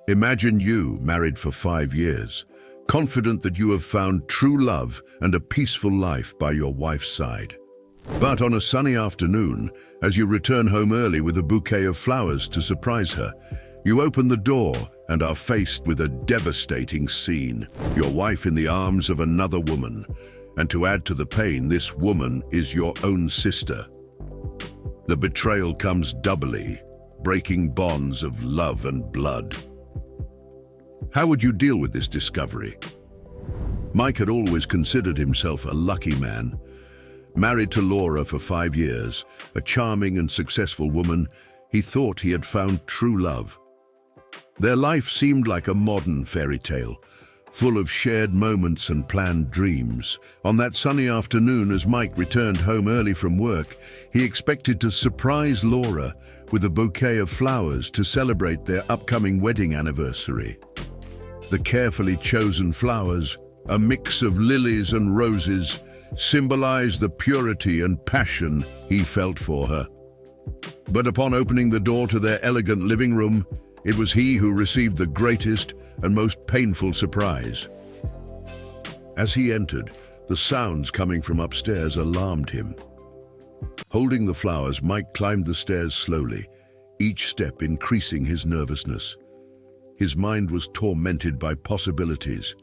Imagine you, married for 5 years, confident that you have found true love and a peaceful life by your wife's side. But on a sunny afternoon, as you return home early with a bouquet of flowers to surprise her, you open the door and are faced with a devastating scene. Your wife in the arms of another woman. And to add to the pain, this woman is your own sister. The betrayal comes doubly, breaking bonds of love and blood. How would you deal with this discovery? Mike had always considered himself a lucky man. Married to Laura for 5 years, a charming and successful woman, he thought he had found true love. Their life seemed like a modern fairy tale, full of shared moments and planned dreams. On that sunny afternoon, as Mike returned home early from work, he expected to surprise Laura with a bouquet of flowers to celebrate their upcoming wedding anniversary. The carefully chosen flowers, a mix of lilies and roses, symbolized the purity and passion he felt for her. But upon opening the door to their elegant living room, it was he who received the greatest and most painful surprise. As he entered, the sounds coming from upstairs alarmed him. Holding the flowers, Mike climbed the stairs slowly, each step increasing his nervousness. His mind was tormented by possibilities,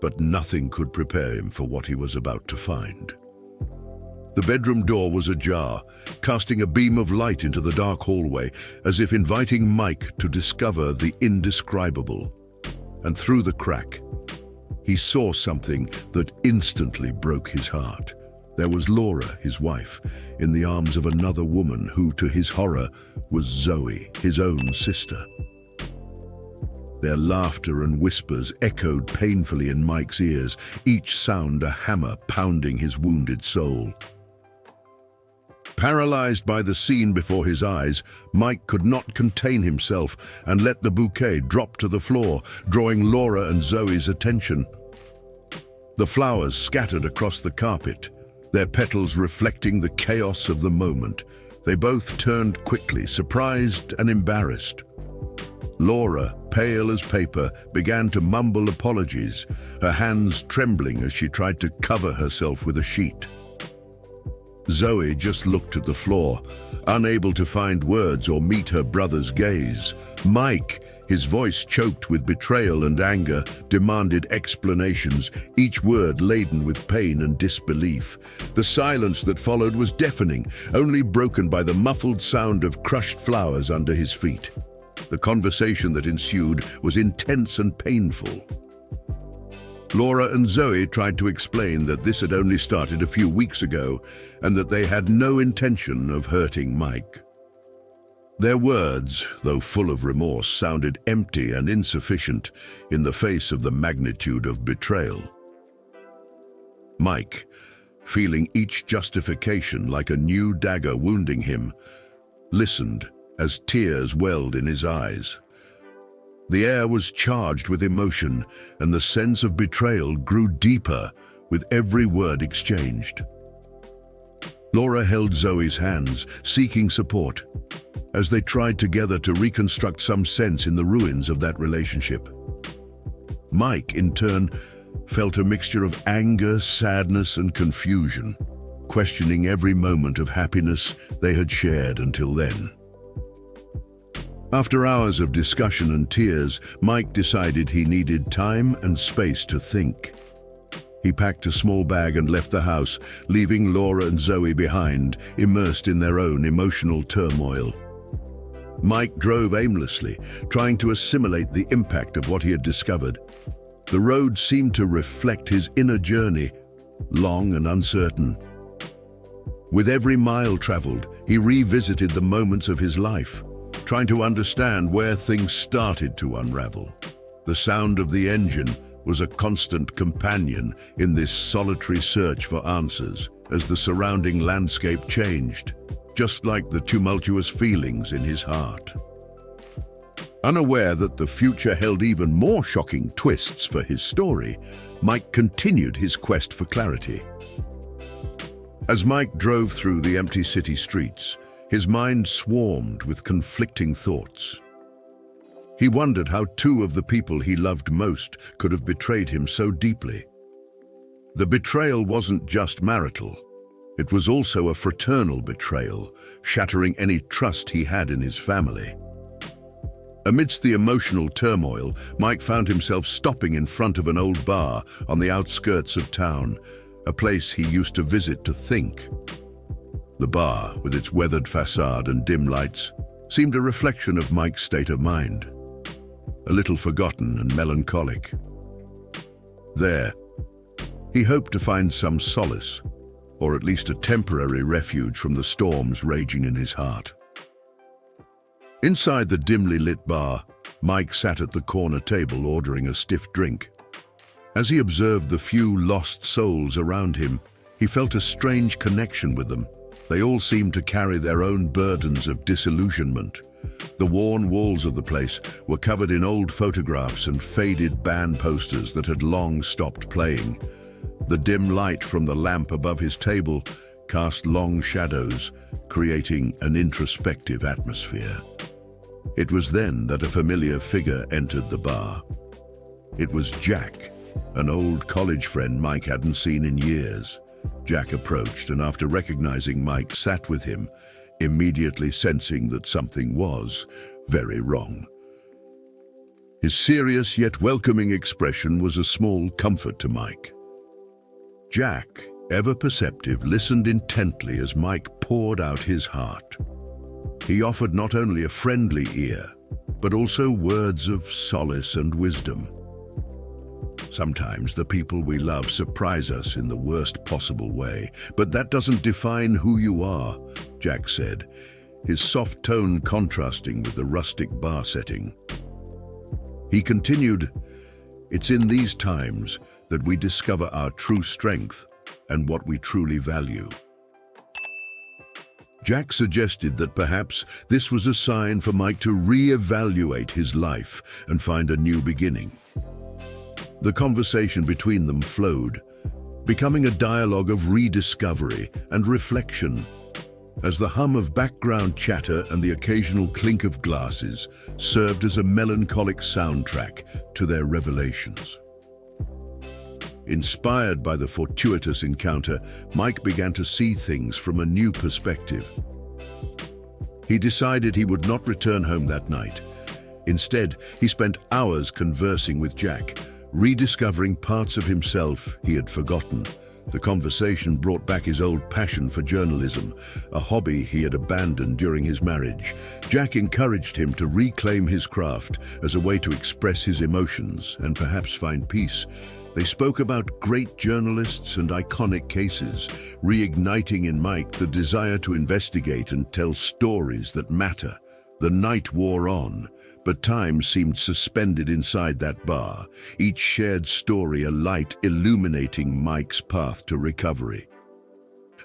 but nothing could prepare him for what he was about to find. The bedroom door was ajar, casting a beam of light into the dark hallway, as if inviting Mike to discover the indescribable. And through the crack, he saw something that instantly broke his heart. There was Laura, his wife, in the arms of another woman who, to his horror, was Zoe, his own sister. Their laughter and whispers echoed painfully in Mike's ears, each sound a hammer pounding his wounded soul. Paralyzed by the scene before his eyes, Mike could not contain himself and let the bouquet drop to the floor, drawing Laura and Zoe's attention. The flowers scattered across the carpet, their petals reflecting the chaos of the moment. They both turned quickly, surprised and embarrassed. Laura, pale as paper, began to mumble apologies, her hands trembling as she tried to cover herself with a sheet. Zoe just looked at the floor, unable to find words or meet her brother's gaze. Mike, his voice choked with betrayal and anger, demanded explanations, each word laden with pain and disbelief. The silence that followed was deafening, only broken by the muffled sound of crushed flowers under his feet. The conversation that ensued was intense and painful. Laura and Zoe tried to explain that this had only started a few weeks ago and that they had no intention of hurting Mike. Their words, though full of remorse, sounded empty and insufficient in the face of the magnitude of betrayal. Mike, feeling each justification like a new dagger wounding him, listened as tears welled in his eyes. The air was charged with emotion, and the sense of betrayal grew deeper with every word exchanged. Laura held Zoe's hands, seeking support, as they tried together to reconstruct some sense in the ruins of that relationship. Mike, in turn, felt a mixture of anger, sadness, and confusion, questioning every moment of happiness they had shared until then. After hours of discussion and tears, Mike decided he needed time and space to think. He packed a small bag and left the house, leaving Laura and Zoe behind, immersed in their own emotional turmoil. Mike drove aimlessly, trying to assimilate the impact of what he had discovered. The road seemed to reflect his inner journey, long and uncertain. With every mile traveled, he revisited the moments of his life, trying to understand where things started to unravel. The sound of the engine was a constant companion in this solitary search for answers, as the surrounding landscape changed, just like the tumultuous feelings in his heart. Unaware that the future held even more shocking twists for his story, Mike continued his quest for clarity. As Mike drove through the empty city streets, his mind swarmed with conflicting thoughts. He wondered how two of the people he loved most could have betrayed him so deeply. The betrayal wasn't just marital. It was also a fraternal betrayal, shattering any trust he had in his family. Amidst the emotional turmoil, Mike found himself stopping in front of an old bar on the outskirts of town, a place he used to visit to think. The bar, with its weathered facade and dim lights, seemed a reflection of Mike's state of mind, a little forgotten and melancholic. There, he hoped to find some solace, or at least a temporary refuge from the storms raging in his heart. Inside the dimly lit bar, Mike sat at the corner table ordering a stiff drink. As he observed the few lost souls around him, he felt a strange connection with them. They all seemed to carry their own burdens of disillusionment. The worn walls of the place were covered in old photographs and faded band posters that had long stopped playing. The dim light from the lamp above his table cast long shadows, creating an introspective atmosphere. It was then that a familiar figure entered the bar. It was Jack, an old college friend Mike hadn't seen in years. Jack approached and, after recognizing Mike, sat with him, immediately sensing that something was very wrong. His serious yet welcoming expression was a small comfort to Mike. Jack, ever perceptive, listened intently as Mike poured out his heart. He offered not only a friendly ear, but also words of solace and wisdom. Sometimes the people we love surprise us in the worst possible way, but that doesn't define who you are, Jack said, his soft tone contrasting with the rustic bar setting. He continued, "It's in these times that we discover our true strength and what we truly value." Jack suggested that perhaps this was a sign for Mike to re-evaluate his life and find a new beginning. The conversation between them flowed, becoming a dialogue of rediscovery and reflection, as the hum of background chatter and the occasional clink of glasses served as a melancholic soundtrack to their revelations. Inspired by the fortuitous encounter, Mike began to see things from a new perspective. He decided he would not return home that night. Instead, he spent hours conversing with Jack, rediscovering parts of himself he had forgotten. The conversation brought back his old passion for journalism, a hobby he had abandoned during his marriage. Jack encouraged him to reclaim his craft as a way to express his emotions and perhaps find peace. They spoke about great journalists and iconic cases, reigniting in Mike the desire to investigate and tell stories that matter. The night wore on, but time seemed suspended inside that bar, each shared story a light illuminating Mike's path to recovery.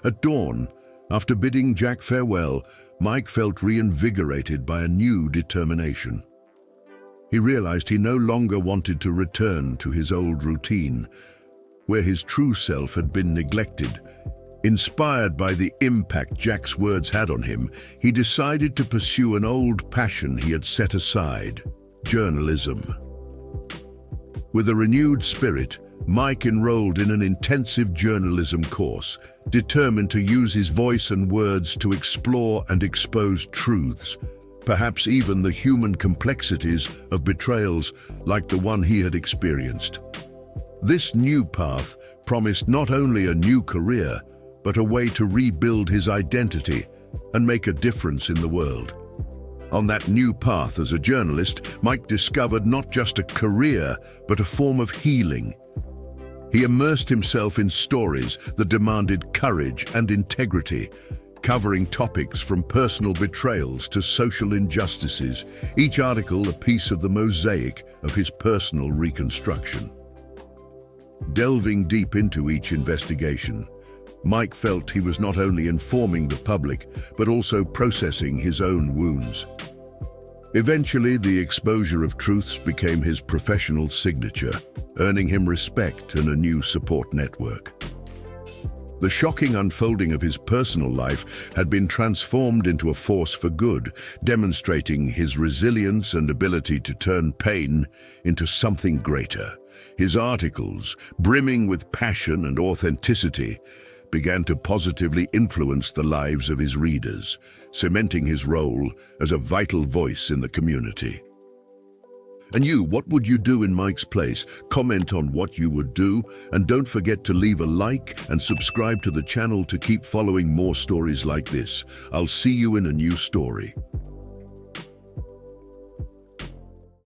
At dawn, after bidding Jack farewell, Mike felt reinvigorated by a new determination. He realized he no longer wanted to return to his old routine, where his true self had been neglected. Inspired by the impact Jack's words had on him, he decided to pursue an old passion he had set aside: journalism. With a renewed spirit, Mike enrolled in an intensive journalism course, determined to use his voice and words to explore and expose truths, perhaps even the human complexities of betrayals like the one he had experienced. This new path promised not only a new career, but a way to rebuild his identity and make a difference in the world. On that new path as a journalist, Mike discovered not just a career, but a form of healing. He immersed himself in stories that demanded courage and integrity, covering topics from personal betrayals to social injustices, each article a piece of the mosaic of his personal reconstruction. Delving deep into each investigation, Mike felt he was not only informing the public, but also processing his own wounds. Eventually, the exposure of truths became his professional signature, earning him respect and a new support network. The shocking unfolding of his personal life had been transformed into a force for good, demonstrating his resilience and ability to turn pain into something greater. His articles, brimming with passion and authenticity, began to positively influence the lives of his readers, cementing his role as a vital voice in the community. And you, what would you do in Mike's place? Comment on what you would do, and don't forget to leave a like and subscribe to the channel to keep following more stories like this. I'll see you in a new story.